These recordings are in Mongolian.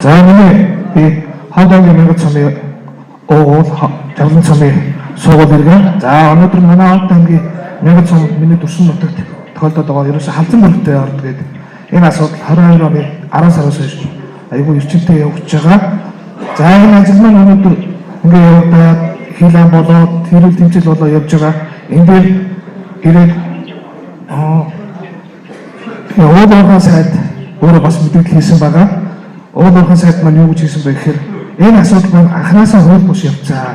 За миний хондог мөнгө цомын жавлан цомын суугаад иргэн. За өнөөдөр манай Онт аймгийн мөнгө цом миний төрсөн нутагт тохиолдоод байгаа ерөөсө халзан бүрэлдэхүүн орд гэдэг энэ асуудал 22 оны 10 сараас хойш айгүй эрчимтэй явж байгаа. За энэ ажил маань өнөөдөр ингээ явагдаад хилэн болоод тэрүүл тэмцэл болоо явж байгаа. Энд дээр ирээд уулын сайд өөрөө бас мэдээлэл хийсэн байгаа. Уулын сайд маань юу гэж хэлсэн бэ гэхээр энэ асуудал маань анханасаа хууль бус явцгаа.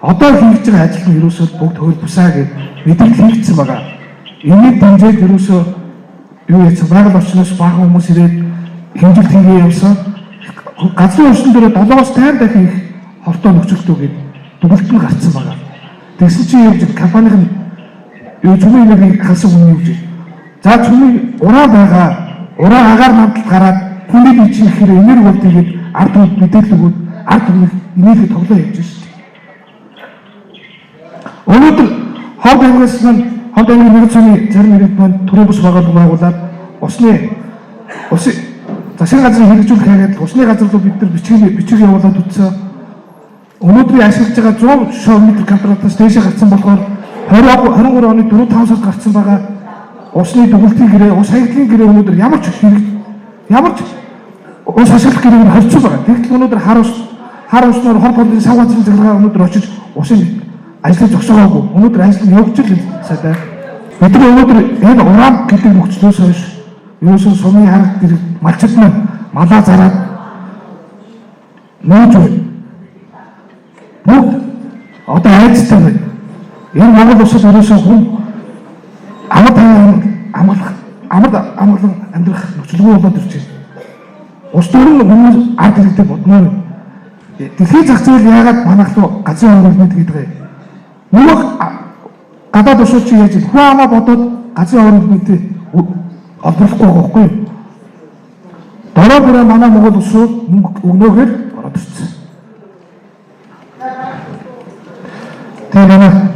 Одоо хийж байгаа ажил нь ерөөсөө бүгд хууль бусаа гэж мэдээлэл хийгдсэн байгаа. Энийг дэмжиж ерөөсөө юу яцсан байгаль орчноос баахан хүмүүс ирээд хэмжилт хийгээ явсан. Газрын орчин дээр 7-8 дахин их хортоо нөхцөлтөө гээд дүгэлт нь гарцсан байгаа. Тэгсэн чинь юу гэж компанийн юу цөмийн энергийг хасах хүн юу гэж. За цөмийн ураа байгаа. Ураа агаар намталд гараад хүний бичиг хэрэг энерги болт игээд ард түмэд мэдээлэл өгөөд ард түмэд энерги тоглоо явж байна шүү дээ. Өнөөдөр ховд аймгаас маань ховд аймгийн мөнгө цомын зарим иргэд маань төрийн бус байгуулад усны засгийн газрын хэрэгжүүлэх хагаад усны газар руу бид нар бичиг явуулаад үтсэн. Өнөөдрийн ашиглаж байгаа 100 шоо метр квадратаас дээшээ гарсан болохоор 23 оны 4-5 сард гарсан байгаа усны дүгэлтийн гэрээ, ус хаягдлын гэрээ өнөөдөр ямар ч ус ашиглах гэрээг нь хорцсон байгаа. Тэгтэл өнөөдөр хар уснаар хор болны сав газрын захиргаа өнөөдөр очиж усын ажлыг зогсоогоогүй. Өнөөдөр ажил нь явж л сайдаа. Бид нар өнөөдөр энэ уран гэдэг нөхцлөөс хойш юусэн сумын харагд ирэх малчид маань малаа зараад нөөж бүгд одоо айцтай байна. Энэ Монгол улсад ерөөсөө хүн амгалан амьдрах нөхцөлгүй болоод ирж байна. Ус дөрөв хүмүүс ард иргэдэд бодмоор дэлхийн зах зээл яагаад манайх руу газрын хөрөнгө гэдэг юм. Нөгөө гадаад улсууд чи яаж хүн амаа бодоод газрын хөрөнгөний олборлохгүй байхгүй. Дараа бүрээ манай Монгол улсууд мөнгө өгнөөгөр ороод ирсэн. Тэгээ